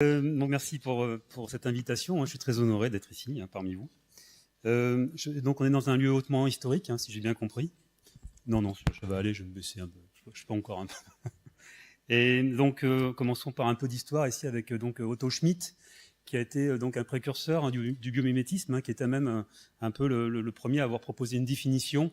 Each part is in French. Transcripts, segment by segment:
Donc merci pour cette invitation. Je suis très honoré d'être ici parmi vous. Donc on est dans un lieu hautement historique, si j'ai bien compris. Non, ça va aller, je vais me baisser un peu. Je peux encore un peu. Et donc commençons par un peu d'histoire ici avec donc Otto Schmidt, qui a été donc un précurseur du biomimétisme, qui était même un peu le premier à avoir proposé une définition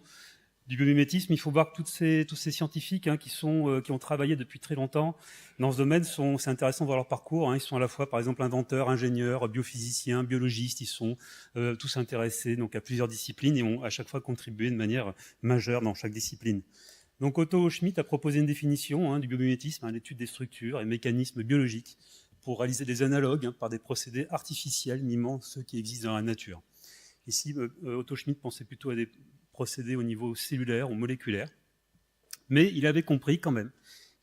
du biomimétisme. Il faut voir que tous ces scientifiques qui ont travaillé depuis très longtemps dans ce domaine, c'est intéressant de voir leur parcours. Ils sont à la fois, par exemple, inventeurs, ingénieurs, biophysiciens, biologistes. Ils sont tous intéressés donc à plusieurs disciplines et ont à chaque fois contribué de manière majeure dans chaque discipline. Donc Otto Schmidt a proposé une définition du biomimétisme, l'étude des structures et mécanismes biologiques pour réaliser des analogues par des procédés artificiels mimant ceux qui existent dans la nature. Ici, Otto Schmidt pensait plutôt à des procédés au niveau cellulaire ou moléculaire, mais il avait compris quand même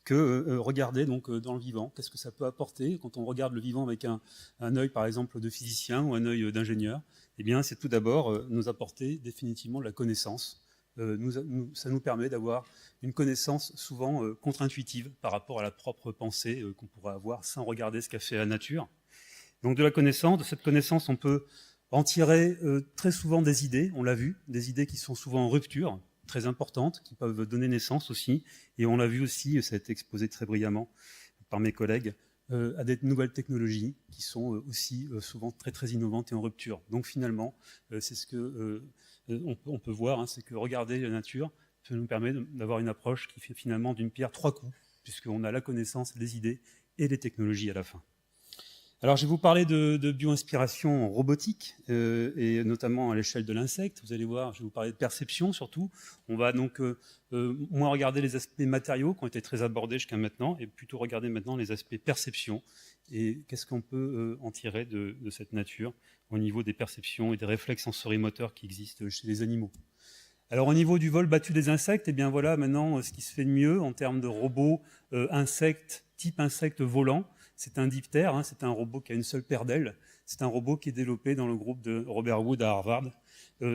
que regarder donc dans le vivant, qu'est-ce que ça peut apporter quand on regarde le vivant avec un œil par exemple de physicien ou un œil d'ingénieur. Eh bien, c'est tout d'abord nous apporter définitivement de la connaissance. Ça nous permet d'avoir une connaissance souvent contre-intuitive par rapport à la propre pensée qu'on pourrait avoir sans regarder ce qu'a fait la nature. Donc de cette connaissance, on peut en tirer très souvent des idées, on l'a vu, des idées qui sont souvent en rupture, très importantes, qui peuvent donner naissance aussi, et on l'a vu aussi, ça a été exposé très brillamment par mes collègues, à des nouvelles technologies qui sont aussi souvent très très innovantes et en rupture. Donc finalement, c'est ce que on peut voir, c'est que regarder la nature, ça nous permet d'avoir une approche qui fait finalement d'une pierre trois coups, puisqu'on a la connaissance, les idées et les technologies à la fin. Alors, je vais vous parler de bio-inspiration robotique, et notamment à l'échelle de l'insecte. Vous allez voir, je vais vous parler de perception surtout. On va donc moins regarder les aspects matériaux qui ont été très abordés jusqu'à maintenant, et plutôt regarder maintenant les aspects perception, et qu'est-ce qu'on peut en tirer de cette nature au niveau des perceptions et des réflexes sensorimoteurs qui existent chez les animaux. Alors au niveau du vol battu des insectes, eh bien voilà maintenant ce qui se fait de mieux en termes de robots insectes, type insecte volant. C'est un diptère, c'est un robot qui a une seule paire d'ailes. C'est un robot qui est développé dans le groupe de Robert Wood à Harvard.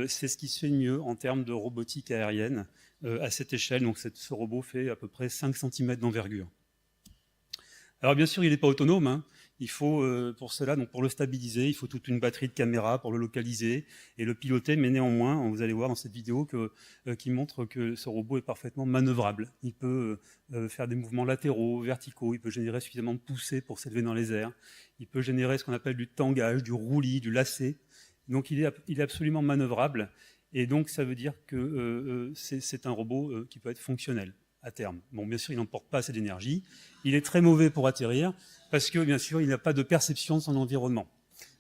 C'est ce qui se fait de mieux en termes de robotique aérienne à cette échelle. Donc ce robot fait à peu près 5 cm d'envergure. Alors bien sûr, il n'est pas autonome. Il faut, pour cela, donc pour le stabiliser, il faut toute une batterie de caméras pour le localiser et le piloter, mais néanmoins, vous allez voir dans cette vidéo qui montre que ce robot est parfaitement manœuvrable. Il peut faire des mouvements latéraux, verticaux, il peut générer suffisamment de poussée pour s'élever dans les airs, il peut générer ce qu'on appelle du tangage, du roulis, du lacet. Donc il est absolument manœuvrable, et donc ça veut dire que c'est un robot qui peut être fonctionnel à terme. Bon, bien sûr, il n'emporte pas assez d'énergie. Il est très mauvais pour atterrir parce que, bien sûr, il n'a pas de perception de son environnement.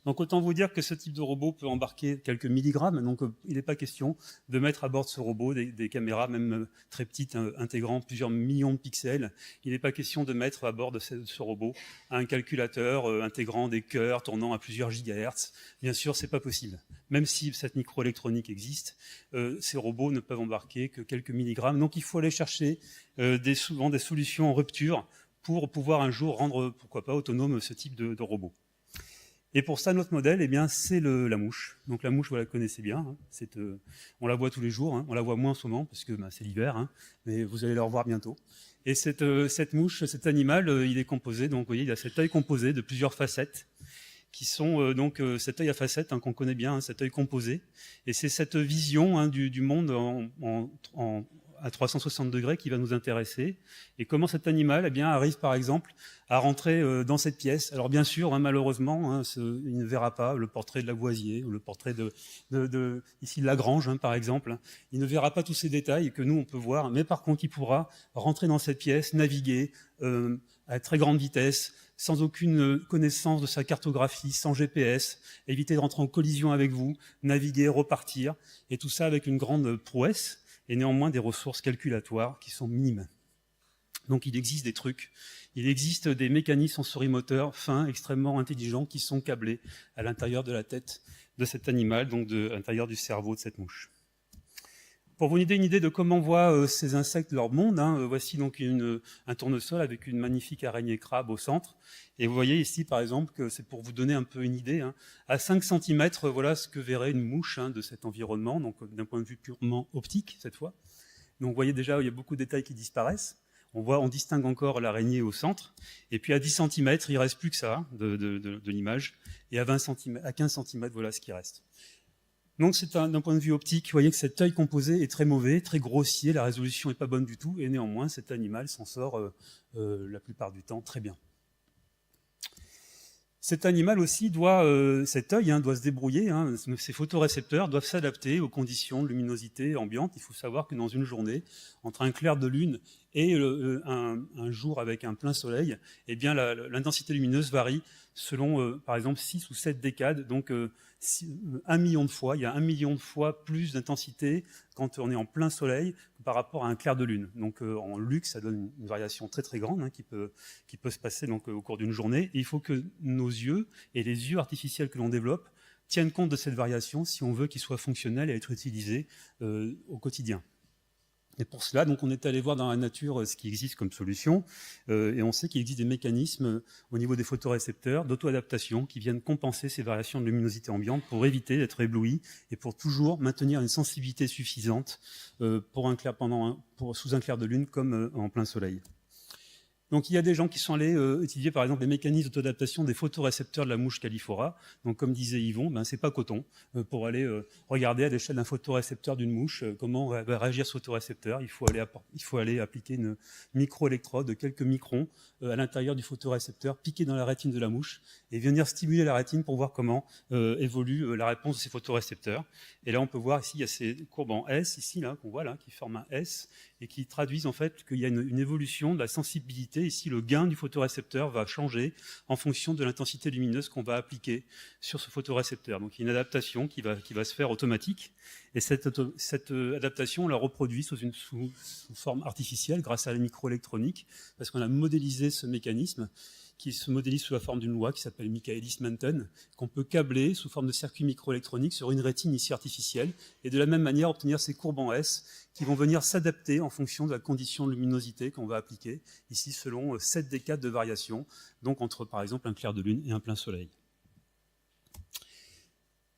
Donc, autant vous dire que ce type de robot peut embarquer quelques milligrammes. Donc, il n'est pas question de mettre à bord de ce robot des caméras, même très petites, intégrant plusieurs millions de pixels. Il n'est pas question de mettre à bord de ce robot un calculateur intégrant des cœurs tournant à plusieurs gigahertz. Bien sûr, c'est pas possible. Même si cette microélectronique existe, ces robots ne peuvent embarquer que quelques milligrammes. Donc, il faut aller chercher souvent des solutions en rupture pour pouvoir un jour rendre, pourquoi pas, autonome ce type de robot. Et pour ça, notre modèle, eh bien, c'est la mouche. Donc la mouche, vous la connaissez bien. On la voit tous les jours. On la voit moins en ce moment parce que c'est l'hiver, mais vous allez la revoir bientôt. Et cette mouche, cet animal, il est composé. Donc, vous voyez, il a cet œil composé de plusieurs facettes, qui sont donc cet œil à facettes qu'on connaît bien, cet œil composé. Et c'est cette vision du monde à 360 degrés qui va nous intéresser. Et comment cet animal arrive par exemple à rentrer dans cette pièce. Alors bien sûr, malheureusement, il ne verra pas le portrait de Lavoisier ou le portrait ici de Lagrange par exemple. Il ne verra pas tous ces détails que nous on peut voir, mais par contre il pourra rentrer dans cette pièce, naviguer à très grande vitesse, sans aucune connaissance de sa cartographie, sans GPS, éviter de rentrer en collision avec vous, naviguer, repartir, et tout ça avec une grande prouesse, et néanmoins des ressources calculatoires qui sont minimes. Donc il existe des trucs, il existe des mécanismes sensorimoteurs fins, extrêmement intelligents, qui sont câblés à l'intérieur de la tête de cet animal, donc à l'intérieur du cerveau de cette mouche. Pour vous donner une idée de comment voient ces insectes leur monde, voici donc un tournesol avec une magnifique araignée crabe au centre. Et vous voyez ici, par exemple, que c'est pour vous donner un peu une idée, à 5 cm, voilà ce que verrait une mouche de cet environnement, donc d'un point de vue purement optique, cette fois. Donc vous voyez déjà, il y a beaucoup de détails qui disparaissent. on distingue encore l'araignée au centre, et puis à 10 cm, il ne reste plus que ça de l'image, et à 15 cm, voilà ce qui reste. Donc d'un point de vue optique, vous voyez que cet œil composé est très mauvais, très grossier, la résolution n'est pas bonne du tout, et néanmoins cet animal s'en sort la plupart du temps très bien. Cet animal aussi cet œil doit se débrouiller, ces photorécepteurs doivent s'adapter aux conditions de luminosité ambiante. Il faut savoir que dans une journée, entre un clair de lune et un jour avec un plein soleil, eh bien l'intensité lumineuse varie selon par exemple 6 ou 7 décades, donc 1 million de fois, il y a 1 million de fois plus d'intensité quand on est en plein soleil par rapport à un clair de lune. Donc en luxe, ça donne une variation très très grande qui peut se passer donc, au cours d'une journée. Et il faut que nos yeux et les yeux artificiels que l'on développe tiennent compte de cette variation si on veut qu'ils soient fonctionnels et être utilisés au quotidien. Et pour cela, donc, on est allé voir dans la nature ce qui existe comme solution, et on sait qu'il existe des mécanismes au niveau des photorécepteurs d'auto-adaptation qui viennent compenser ces variations de luminosité ambiante pour éviter d'être ébloui et pour toujours maintenir une sensibilité suffisante sous un clair de lune comme en plein soleil. Donc il y a des gens qui sont allés étudier par exemple les mécanismes d'auto-adaptation des photorécepteurs de la mouche Calliphora. Donc comme disait Yvon, c'est pas coton pour aller regarder à l'échelle d'un photorécepteur d'une mouche comment va réagir ce photorécepteur. Il faut aller appliquer une microélectrode de quelques microns à l'intérieur du photorécepteur, piquer dans la rétine de la mouche et venir stimuler la rétine pour voir comment évolue la réponse de ces photorécepteurs. Et là on peut voir ici il y a ces courbes en S ici là qu'on voit là qui forment un S et qui traduisent en fait qu'il y a une évolution de la sensibilité. Ici, le gain du photorécepteur va changer en fonction de l'intensité lumineuse qu'on va appliquer sur ce photorécepteur. Donc il y a une adaptation qui va se faire automatique. Et cette adaptation, on la reproduit sous forme artificielle grâce à la microélectronique, parce qu'on a modélisé ce mécanisme qui se modélise sous la forme d'une loi qui s'appelle Michaelis-Menten, qu'on peut câbler sous forme de circuit microélectronique sur une rétine ici artificielle, et de la même manière obtenir ces courbes en S qui vont venir s'adapter en fonction de la condition de luminosité qu'on va appliquer, ici selon 7 décades de variation, donc entre par exemple un clair de lune et un plein soleil.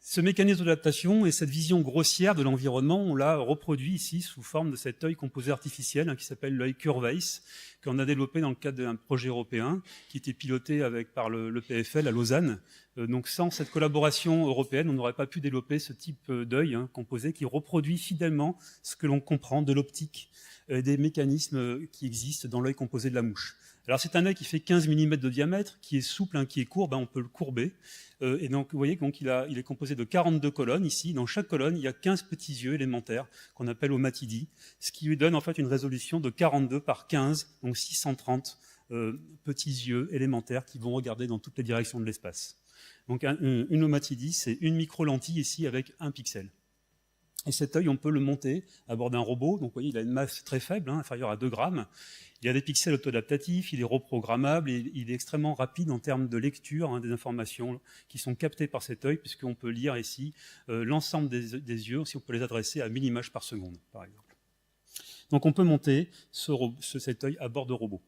Ce mécanisme d'adaptation et cette vision grossière de l'environnement, on l'a reproduit ici sous forme de cet œil composé artificiel qui s'appelle l'œil Curvace, qu'on a développé dans le cadre d'un projet européen qui était piloté par le PFL à Lausanne. Donc sans cette collaboration européenne, on n'aurait pas pu développer ce type d'œil composé qui reproduit fidèlement ce que l'on comprend de l'optique et des mécanismes qui existent dans l'œil composé de la mouche. Alors c'est un œil qui fait 15 mm de diamètre, qui est souple, qui est courbe, on peut le courber. Et donc vous voyez qu'il est composé de 42 colonnes ici. Dans chaque colonne, il y a 15 petits yeux élémentaires qu'on appelle omatidie, ce qui lui donne en fait une résolution de 42 par 15, donc 630 petits yeux élémentaires qui vont regarder dans toutes les directions de l'espace. Donc une omatidie, c'est une micro-lentille ici avec un pixel. Et cet œil, on peut le monter à bord d'un robot. Donc vous voyez, il a une masse très faible, inférieure à 2 grammes. Il y a des pixels auto-adaptatifs, il est reprogrammable, et il est extrêmement rapide en termes de lecture des informations qui sont captées par cet œil, puisqu'on peut lire ici l'ensemble des yeux, si on peut les adresser à 1000 images par seconde, par exemple. Donc on peut monter cet œil à bord de robots.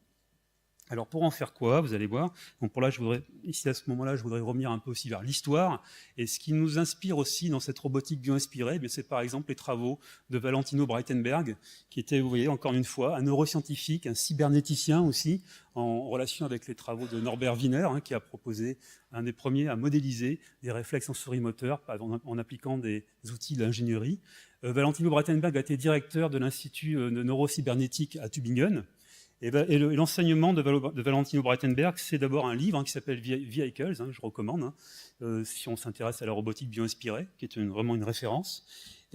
Alors pour en faire quoi, vous allez voir. Donc pour là, à ce moment-là, je voudrais revenir un peu aussi vers l'histoire. Et ce qui nous inspire aussi dans cette robotique bio-inspirée, c'est par exemple les travaux de Valentino Breitenberg, qui était, vous voyez, encore une fois, un neuroscientifique, un cybernéticien aussi, en relation avec les travaux de Norbert Wiener, qui a proposé un des premiers à modéliser les réflexes sensorimoteurs en appliquant des outils d'ingénierie. Valentino Breitenberg a été directeur de l'Institut de neurocybernétique à Tübingen. Et l'enseignement de Valentino Breitenberg, c'est d'abord un livre qui s'appelle Vehicles, je recommande, si on s'intéresse à la robotique bio-inspirée, qui est vraiment une référence.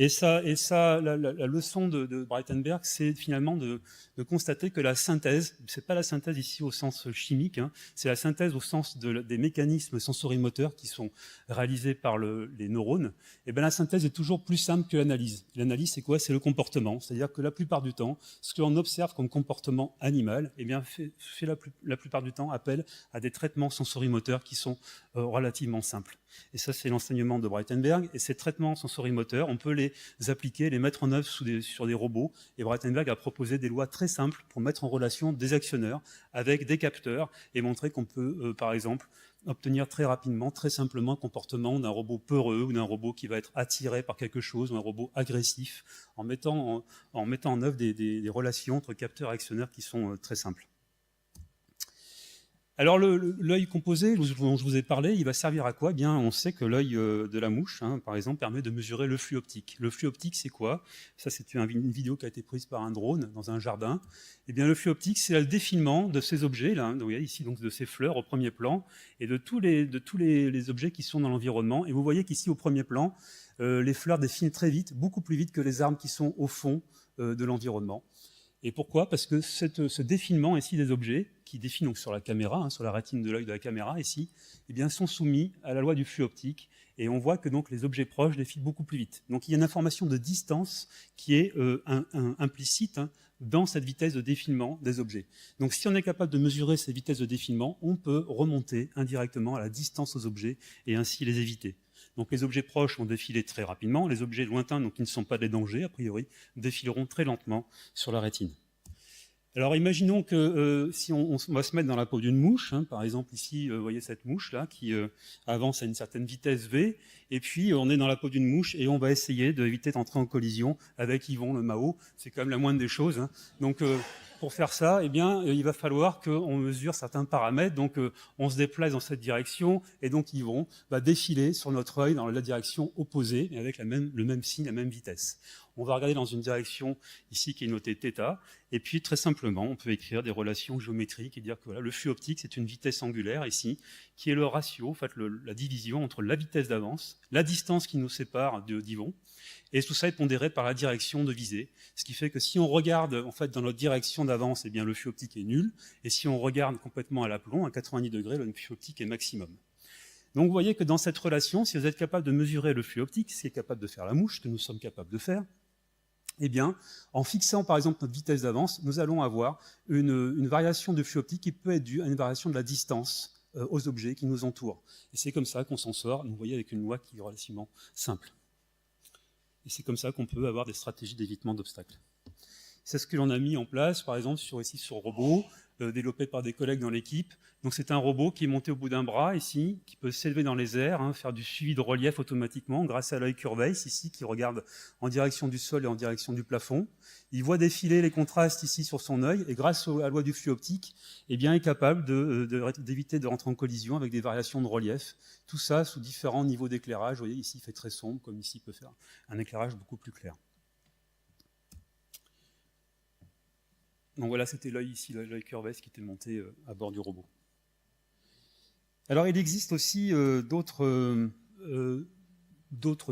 Et la leçon de Breitenberg, c'est finalement de constater que la synthèse, c'est pas la synthèse ici au sens chimique, c'est la synthèse au sens des mécanismes sensorimoteurs qui sont réalisés par les neurones. Et bien la synthèse est toujours plus simple que l'analyse. L'analyse, c'est quoi? C'est le comportement. C'est-à-dire que la plupart du temps, ce que l'on observe comme comportement animal, fait la plupart du temps appel à des traitements sensorimoteurs qui sont relativement simples. Et ça, c'est l'enseignement de Breitenberg. Et ces traitements sensorimoteurs, on peut les appliquer, les mettre en œuvre sur des robots. Et Breitenberg a proposé des lois très simples pour mettre en relation des actionneurs avec des capteurs et montrer qu'on peut, par exemple, obtenir très rapidement, très simplement, un comportement d'un robot peureux ou d'un robot qui va être attiré par quelque chose, ou un robot agressif, en mettant en œuvre des relations entre capteurs et actionneurs qui sont très simples. Alors l'œil composé dont je vous ai parlé, il va servir à quoi? Eh bien, on sait que l'œil de la mouche, par exemple, permet de mesurer le flux optique. Le flux optique, c'est quoi? Ça, c'est une vidéo qui a été prise par un drone dans un jardin. Eh bien, le flux optique, c'est le défilement de ces objets, là, vous voyez ici, donc de ces fleurs au premier plan, et de tous les objets qui sont dans l'environnement. Et vous voyez qu'ici, au premier plan, les fleurs défilent très vite, beaucoup plus vite que les arbres qui sont au fond de l'environnement. Et pourquoi? Parce que ce défilement ici des objets, qui défilent donc sur la caméra, sur la rétine de l'œil de la caméra ici, eh bien, sont soumis à la loi du flux optique. Et on voit que donc les objets proches défilent beaucoup plus vite. Donc il y a une information de distance qui est implicite dans cette vitesse de défilement des objets. Donc si on est capable de mesurer ces vitesses de défilement, on peut remonter indirectement à la distance aux objets et ainsi les éviter. Donc les objets proches vont défiler très rapidement, les objets lointains, donc qui ne sont pas des dangers, a priori, défileront très lentement sur la rétine. Alors imaginons que si on va se mettre dans la peau d'une mouche, par exemple ici, vous voyez cette mouche-là qui avance à une certaine vitesse V, et puis on est dans la peau d'une mouche et on va essayer d'éviter d'entrer en collision avec Yvon le Mao, c'est quand même la moindre des choses. Donc pour faire ça, eh bien, il va falloir qu'on mesure certains paramètres, donc on se déplace dans cette direction, et donc Yvon va défiler sur notre œil dans la direction opposée, mais avec le même signe, la même vitesse. On va regarder dans une direction ici qui est notée θ, et puis très simplement, on peut écrire des relations géométriques et dire que voilà, le flux optique, c'est une vitesse angulaire ici, qui est le ratio, en fait, la division entre la vitesse d'avance, la distance qui nous sépare d'Yvon, et tout ça est pondéré par la direction de visée, ce qui fait que si on regarde en fait dans notre direction d'avance, eh bien le flux optique est nul, et si on regarde complètement à l'aplomb, à 90 degrés, le flux optique est maximum. Donc vous voyez que dans cette relation, si vous êtes capable de mesurer le flux optique, ce qui est capable de faire la mouche, ce que nous sommes capables de faire, eh bien, en fixant par exemple notre vitesse d'avance, nous allons avoir une variation de flux optique qui peut être due à une variation de la distance aux objets qui nous entourent. Et c'est comme ça qu'on s'en sort, vous voyez, avec une loi qui est relativement simple. Et c'est comme ça qu'on peut avoir des stratégies d'évitement d'obstacles. C'est ce que l'on a mis en place, par exemple, sur le robot, développé par des collègues dans l'équipe. Donc c'est un robot qui est monté au bout d'un bras, ici, qui peut s'élever dans les airs, faire du suivi de relief automatiquement, grâce à l'œil Curvace, ici, qui regarde en direction du sol et en direction du plafond. Il voit défiler les contrastes ici sur son œil, et grâce à la loi du flux optique, eh bien, est capable d'éviter de rentrer en collision avec des variations de relief. Tout ça sous différents niveaux d'éclairage. Vous voyez, ici, il fait très sombre, comme ici, il peut faire un éclairage beaucoup plus clair. Donc voilà, c'était l'œil ici, l'œil Curvace qui était monté à bord du robot. Alors il existe aussi d'autres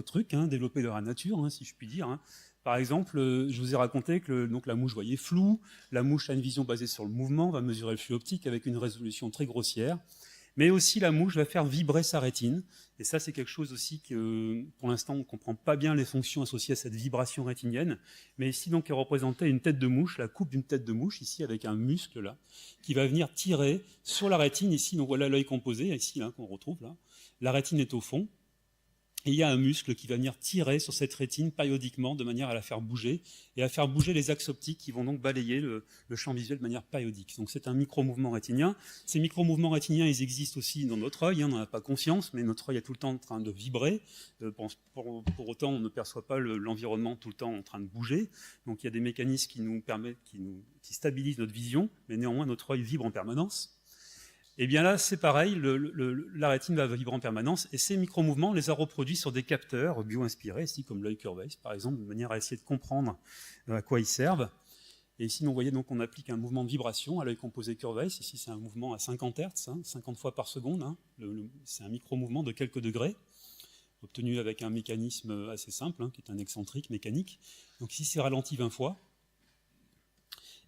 trucs développés dans la nature, si je puis dire. Par exemple, je vous ai raconté que donc, la mouche voyait flou, la mouche a une vision basée sur le mouvement, va mesurer le flux optique avec une résolution très grossière, mais aussi la mouche va faire vibrer sa rétine, et ça c'est quelque chose aussi que pour l'instant on ne comprend pas bien les fonctions associées à cette vibration rétinienne, mais ici donc est représentée une tête de mouche, la coupe d'une tête de mouche ici avec un muscle là, qui va venir tirer sur la rétine ici, donc voilà l'œil composé ici qu'on retrouve là, la rétine est au fond, et il y a un muscle qui va venir tirer sur cette rétine périodiquement de manière à la faire bouger et à faire bouger les axes optiques qui vont donc balayer le champ visuel de manière périodique. Donc c'est un micro-mouvement rétinien. Ces micro-mouvements rétiniens, ils existent aussi dans notre œil, on n'en a pas conscience, mais notre œil est tout le temps en train de vibrer. Pour autant, on ne perçoit pas l'environnement tout le temps en train de bouger. Donc il y a des mécanismes qui nous permettent, qui stabilisent notre vision, mais néanmoins notre œil vibre en permanence. Et bien là, c'est pareil, la rétine va vibrer en permanence, et ces micro-mouvements, on les a reproduits sur des capteurs bio-inspirés, ici comme l'œil Curvace, par exemple, de manière à essayer de comprendre à quoi ils servent. Et ici, vous voyez, donc, on applique un mouvement de vibration à l'œil composé Curvace. Ici, c'est un mouvement à 50 Hz, 50 fois par seconde. C'est un micro-mouvement de quelques degrés, obtenu avec un mécanisme assez simple, qui est un excentrique mécanique. Donc ici, c'est ralenti 20 fois.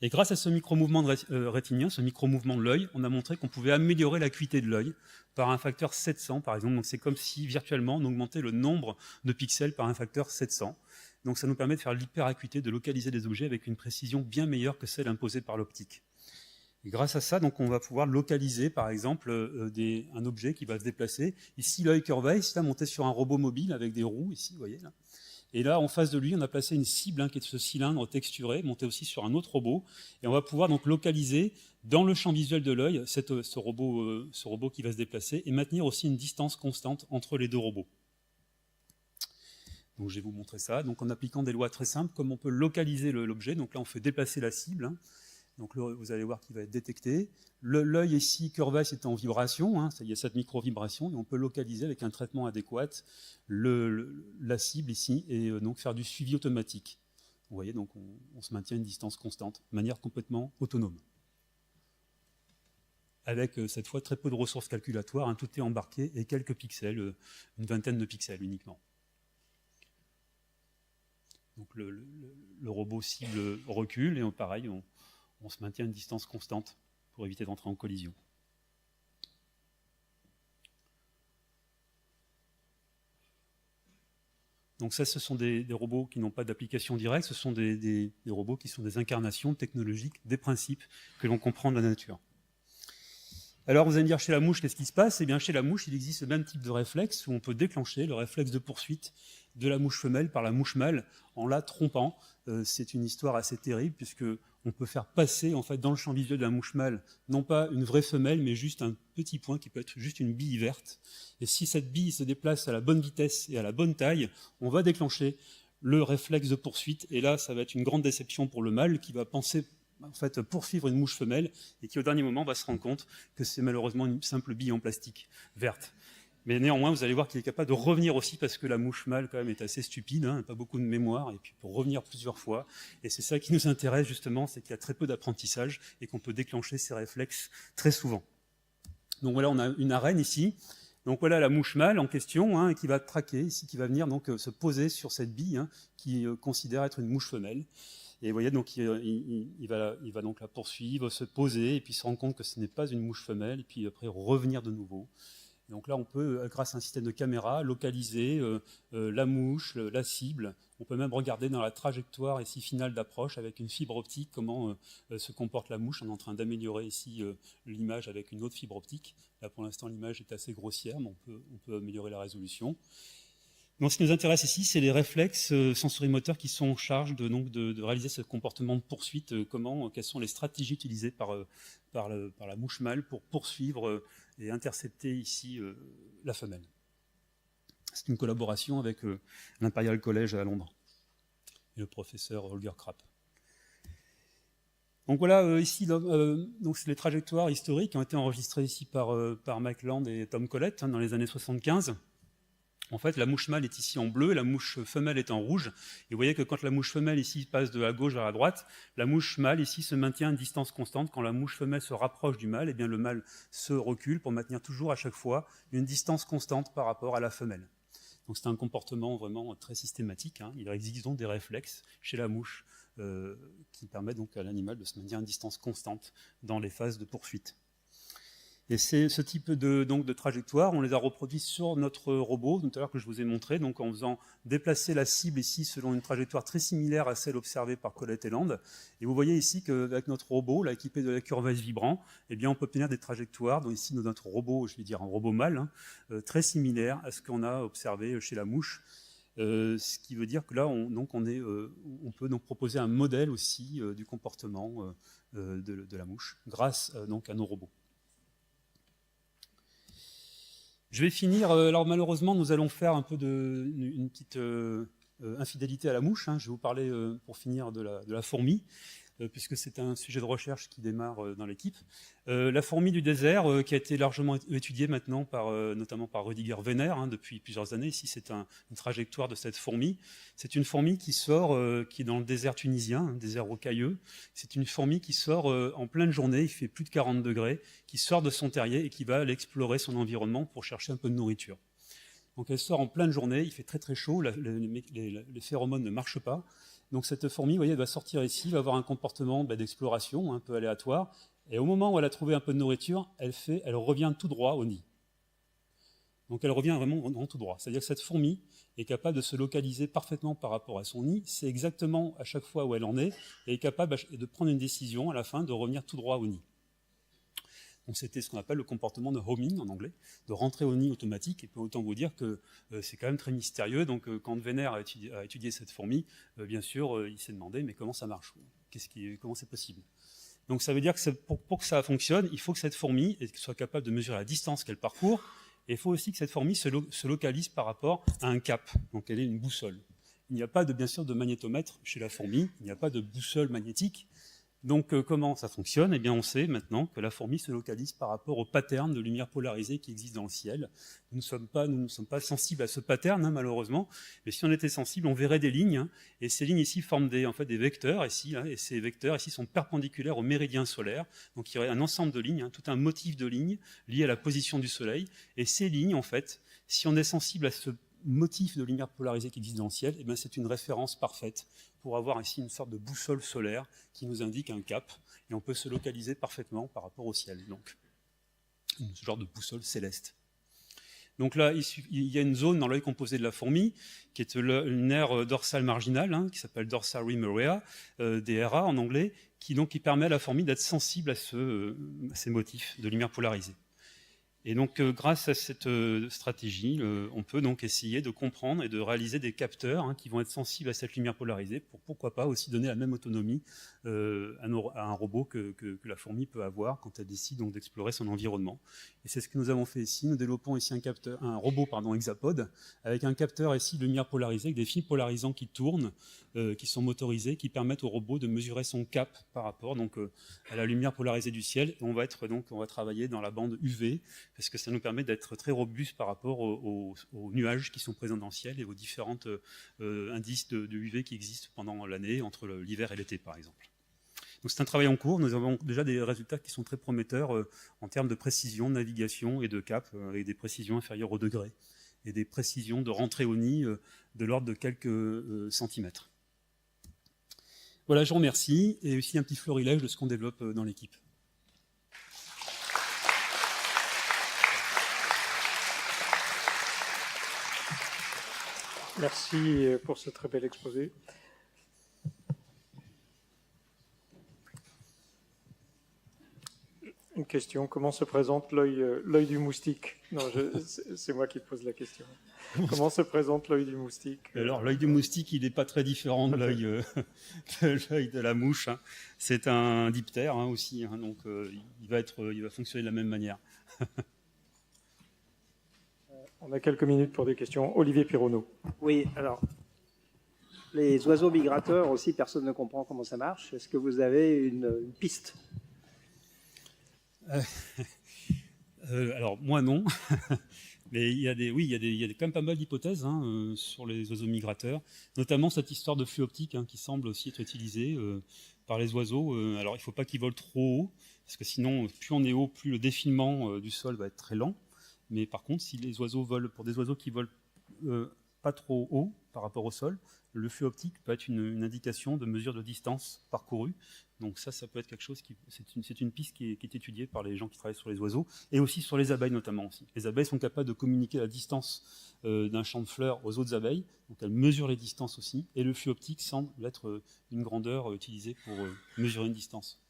Et grâce à ce micro-mouvement rétinien, ce micro-mouvement de l'œil, on a montré qu'on pouvait améliorer l'acuité de l'œil par un facteur 700, par exemple. Donc c'est comme si, virtuellement, on augmentait le nombre de pixels par un facteur 700. Donc ça nous permet de faire l'hyperacuité, de localiser des objets avec une précision bien meilleure que celle imposée par l'optique. Et grâce à ça, donc, on va pouvoir localiser, par exemple, un objet qui va se déplacer. Ici, l'œil Curvace, là, monté sur un robot mobile avec des roues, ici, vous voyez, là. Et là, en face de lui, on a placé une cible qui est ce cylindre texturé, monté aussi sur un autre robot. Et on va pouvoir donc localiser dans le champ visuel de l'œil ce robot qui va se déplacer et maintenir aussi une distance constante entre les deux robots. Donc je vais vous montrer ça. Donc en appliquant des lois très simples, comme on peut localiser l'objet. Donc là, on fait déplacer la cible. Donc là, vous allez voir qu'il va être détecté. L'œil ici, Curvace, est en vibration. Il y a cette micro-vibration et on peut localiser avec un traitement adéquat la cible ici et donc faire du suivi automatique. Vous voyez, donc on se maintient une distance constante, de manière complètement autonome. Avec cette fois très peu de ressources calculatoires, tout est embarqué et quelques pixels, une vingtaine de pixels uniquement. Donc le robot cible recule et pareil, on se maintient une distance constante pour éviter d'entrer en collision. Donc ça, ce sont des robots qui n'ont pas d'application directe, ce sont des robots qui sont des incarnations technologiques, des principes que l'on comprend de la nature. Alors vous allez me dire, chez la mouche, qu'est-ce qui se passe? Eh bien, chez la mouche, il existe le même type de réflexe où on peut déclencher le réflexe de poursuite de la mouche femelle par la mouche mâle en la trompant. C'est une histoire assez terrible puisque on peut faire passer en fait dans le champ visuel de la mouche mâle non pas une vraie femelle mais juste un petit point qui peut être juste une bille verte. Et si cette bille se déplace à la bonne vitesse et à la bonne taille, on va déclencher le réflexe de poursuite. Et là, ça va être une grande déception pour le mâle qui va penser en fait poursuivre une mouche femelle et qui au dernier moment va se rendre compte que c'est malheureusement une simple bille en plastique verte. Mais néanmoins, vous allez voir qu'il est capable de revenir aussi parce que la mouche mâle quand même est assez stupide, n'a pas beaucoup de mémoire et puis peut revenir plusieurs fois. Et c'est ça qui nous intéresse justement, c'est qu'il y a très peu d'apprentissage et qu'on peut déclencher ces réflexes très souvent. Donc voilà, on a une arène ici. Donc voilà la mouche mâle en question qui va traquer ici, qui va venir donc se poser sur cette bille qui considère être une mouche femelle. Et vous voyez, donc il va donc la poursuivre, se poser, et puis se rendre compte que ce n'est pas une mouche femelle, et puis après revenir de nouveau. Et donc là, on peut, grâce à un système de caméra, localiser la mouche, la cible. On peut même regarder dans la trajectoire ici finale d'approche avec une fibre optique comment se comporte la mouche. On est en train d'améliorer ici l'image avec une autre fibre optique. Là, pour l'instant, l'image est assez grossière, mais on peut améliorer la résolution. Donc, ce qui nous intéresse ici, c'est les réflexes sensorimoteurs qui sont en charge de réaliser ce comportement de poursuite. Quelles sont les stratégies utilisées par la mouche mâle pour poursuivre et intercepter ici la femelle. C'est une collaboration avec l'Imperial College à Londres et le professeur Holger Krapp. Donc voilà, ici, donc c'est les trajectoires historiques qui ont été enregistrées ici par Mike Land et Tom Collett dans les années 75. En fait, la mouche mâle est ici en bleu, la mouche femelle est en rouge. Et vous voyez que quand la mouche femelle ici passe de la gauche vers la droite, la mouche mâle ici se maintient à une distance constante. Quand la mouche femelle se rapproche du mâle, eh bien le mâle se recule pour maintenir toujours à chaque fois une distance constante par rapport à la femelle. Donc c'est un comportement vraiment très systématique. Il existe donc des réflexes chez la mouche qui permettent donc à l'animal de se maintenir à une distance constante dans les phases de poursuite. Et c'est ce type de trajectoire, on les a reproduits sur notre robot, tout à l'heure que je vous ai montré, donc en faisant déplacer la cible ici selon une trajectoire très similaire à celle observée par Collett et Land. Et vous voyez ici qu'avec notre robot, là, équipé de la Curvace vibrant, eh bien, on peut obtenir des trajectoires, donc ici notre robot, je vais dire un robot mâle, très similaire à ce qu'on a observé chez la mouche. Ce qui veut dire que là, on peut donc proposer un modèle aussi du comportement de la mouche grâce donc à nos robots. Je vais finir, alors malheureusement nous allons faire un peu une petite infidélité à la mouche. Je vais vous parler pour finir de la fourmi, puisque c'est un sujet de recherche qui démarre dans l'équipe. La fourmi du désert, qui a été largement étudiée maintenant notamment par Rüdiger Wenner depuis plusieurs années. Ici c'est une trajectoire de cette fourmi. C'est une fourmi qui sort, qui est dans le désert tunisien, un désert rocailleux. C'est une fourmi qui sort en pleine journée, il fait plus de 40 degrés, qui sort de son terrier et qui va aller explorer son environnement pour chercher un peu de nourriture. Donc elle sort en pleine journée, il fait très très chaud, les phéromones ne marchent pas. Donc cette fourmi, vous voyez, elle va sortir ici, va avoir un comportement d'exploration un peu aléatoire. Et au moment où elle a trouvé un peu de nourriture, elle revient tout droit au nid. Donc elle revient vraiment tout droit. C'est-à-dire que cette fourmi est capable de se localiser parfaitement par rapport à son nid. C'est exactement à chaque fois où elle en est, et est capable de prendre une décision à la fin de revenir tout droit au nid. c'était ce qu'on appelle le comportement de homing en anglais, de rentrer au nid automatique. Et autant vous dire que c'est quand même très mystérieux. Donc quand Vénère a étudié cette fourmi, bien sûr, il s'est demandé mais comment ça marche, comment c'est possible. Donc ça veut dire que pour que ça fonctionne, il faut que cette fourmi soit capable de mesurer la distance qu'elle parcourt, et il faut aussi que cette fourmi se localise par rapport à un cap, donc elle ait une boussole. Il n'y a pas bien sûr de magnétomètre chez la fourmi, il n'y a pas de boussole magnétique. Donc comment ça fonctionne? Eh bien on sait maintenant que la fourmi se localise par rapport au pattern de lumière polarisée qui existe dans le ciel. Nous ne sommes pas sensibles à ce pattern, hein, malheureusement, mais si on était sensible, on verrait des lignes, hein, et ces lignes ici forment des vecteurs ici, hein, et ces vecteurs ici sont perpendiculaires au méridien solaire. Donc il y aurait un ensemble de lignes, hein, tout un motif de lignes lié à la position du Soleil, et ces lignes, en fait, si on est sensible à ce motif de lumière polarisée qui existe dans le ciel, eh bien c'est une référence parfaite pour avoir ici une sorte de boussole solaire qui nous indique un cap, et on peut se localiser parfaitement par rapport au ciel. Donc, ce genre de boussole céleste. Donc là, il y a une zone dans l'œil composé de la fourmi, qui est une aire dorsale marginale, hein, qui s'appelle dorsal rim area, DRA en anglais, qui permet à la fourmi d'être sensible à ces motifs de lumière polarisée. Et donc, grâce à cette stratégie, on peut donc essayer de comprendre et de réaliser des capteurs, hein, qui vont être sensibles à cette lumière polarisée, pour pourquoi pas aussi donner la même autonomie à un robot que la fourmi peut avoir quand elle décide donc d'explorer son environnement. Et c'est ce que nous avons fait ici. Nous développons ici un robot hexapode, avec un capteur ici de lumière polarisée, avec des fils polarisants qui tournent, qui sont motorisés, qui permettent au robot de mesurer son cap par rapport à la lumière polarisée du ciel. Et on va travailler dans la bande UV, parce que ça nous permet d'être très robuste par rapport aux nuages qui sont présents dans le ciel et aux différents indices de UV qui existent pendant l'année, entre l'hiver et l'été par exemple. Donc c'est un travail en cours, nous avons déjà des résultats qui sont très prometteurs en termes de précision, de navigation et de cap, avec des précisions inférieures au degré, et des précisions de rentrée au nid de l'ordre de quelques centimètres. Voilà, je vous remercie, et aussi un petit florilège de ce qu'on développe dans l'équipe. Merci pour ce très bel exposé. Une question, comment se présente l'œil du moustique? Non, c'est moi qui pose la question. Comment se présente l'œil du moustique? Alors, l'œil du moustique, il n'est pas très différent de l'œil de la mouche, hein. C'est un diptère, hein, aussi, hein, donc il va fonctionner de la même manière. On a quelques minutes pour des questions. Olivier Pironneau. Oui, alors, les oiseaux migrateurs aussi, personne ne comprend comment ça marche. Est-ce que vous avez une piste? Alors, moi non. Mais il y a quand même pas mal d'hypothèses, hein, sur les oiseaux migrateurs, notamment cette histoire de flux optique, hein, qui semble aussi être utilisée par les oiseaux. Alors, il ne faut pas qu'ils volent trop haut, parce que sinon, plus on est haut, plus le défilement du sol va être très lent. Mais par contre, si les oiseaux volent, pour des oiseaux qui volent pas trop haut par rapport au sol, le flux optique peut être une indication de mesure de distance parcourue. Donc ça peut être quelque chose c'est une piste qui est étudiée par les gens qui travaillent sur les oiseaux, et aussi sur les abeilles notamment aussi. Les abeilles sont capables de communiquer la distance d'un champ de fleurs aux autres abeilles, donc elles mesurent les distances aussi, et le flux optique semble être une grandeur utilisée pour mesurer une distance.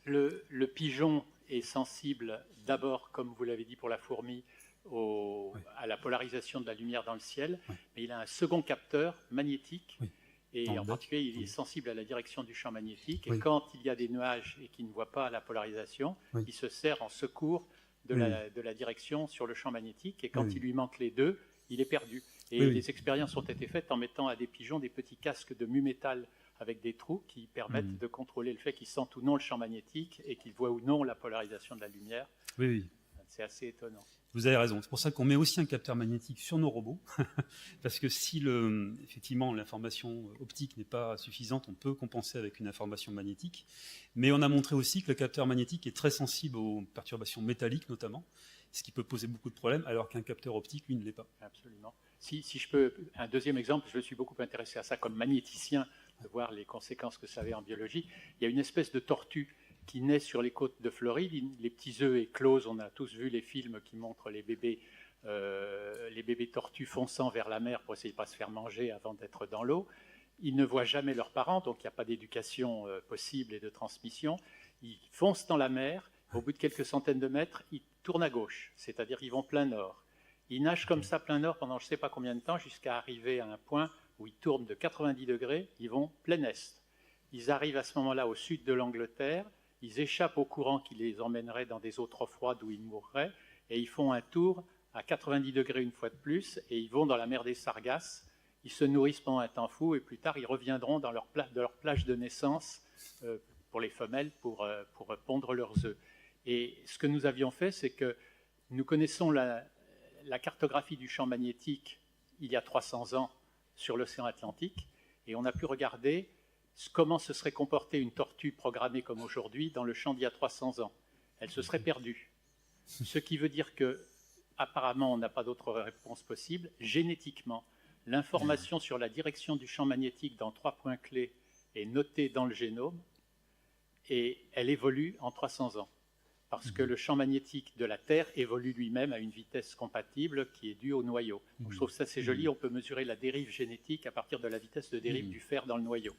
Le pigeon est sensible d'abord, comme vous l'avez dit pour la fourmi, à la polarisation de la lumière dans le ciel, mais il a un second capteur magnétique, et en particulier il est sensible à la direction du champ magnétique, et quand il y a des nuages et qu'il ne voit pas la polarisation, il se sert en secours de la direction sur le champ magnétique, et quand il lui manque les deux, il est perdu. Et les expériences ont été faites en mettant à des pigeons des petits casques de mu-métal avec des trous qui permettent de contrôler le fait qu'ils sentent ou non le champ magnétique et qu'ils voient ou non la polarisation de la lumière. Oui. C'est assez étonnant. Vous avez raison. C'est pour ça qu'on met aussi un capteur magnétique sur nos robots, parce que si effectivement l'information optique n'est pas suffisante, on peut compenser avec une information magnétique. Mais on a montré aussi que le capteur magnétique est très sensible aux perturbations métalliques notamment, ce qui peut poser beaucoup de problèmes, alors qu'un capteur optique, lui, ne l'est pas. Absolument. Si je peux, un deuxième exemple, je suis beaucoup intéressé à ça comme magnéticien, de voir les conséquences que ça avait en biologie. Il y a une espèce de tortue qui naît sur les côtes de Floride. Les petits œufs éclosent. On a tous vu les films qui montrent les bébés tortues fonçant vers la mer pour essayer de ne pas se faire manger avant d'être dans l'eau. ils ne voient jamais leurs parents, donc il n'y a pas d'éducation possible et de transmission. Ils foncent dans la mer, au bout de quelques centaines de mètres, ils tournent à gauche, c'est-à-dire ils vont plein nord. Ils nagent comme ça plein nord pendant je ne sais pas combien de temps, jusqu'à arriver à un point où ils tournent de 90 degrés, ils vont plein est. Ils arrivent à ce moment-là au sud de l'Angleterre, ils échappent au courant qui les emmènerait dans des eaux trop froides où ils mourraient, et ils font un tour à 90 degrés une fois de plus, et ils vont dans la mer des Sargasses. Ils se nourrissent pendant un temps fou, et plus tard, ils reviendront dans leur plage de naissance pour les femelles, pour pondre leurs œufs. Et ce que nous avions fait, c'est que nous connaissons la cartographie du champ magnétique il y a 300 ans sur l'océan Atlantique, et on a pu regarder comment se serait comportée une tortue programmée comme aujourd'hui dans le champ d'il y a 300 ans. Elle se serait perdue. Ce qui veut dire que, apparemment, on n'a pas d'autre réponse possible. Génétiquement, l'information sur la direction du champ magnétique dans 3 points clés est notée dans le génome et elle évolue en 300 ans. Parce que le champ magnétique de la Terre évolue lui-même à une vitesse compatible qui est due au noyau. Donc, je trouve ça assez joli, on peut mesurer la dérive génétique à partir de la vitesse de dérive du fer dans le noyau.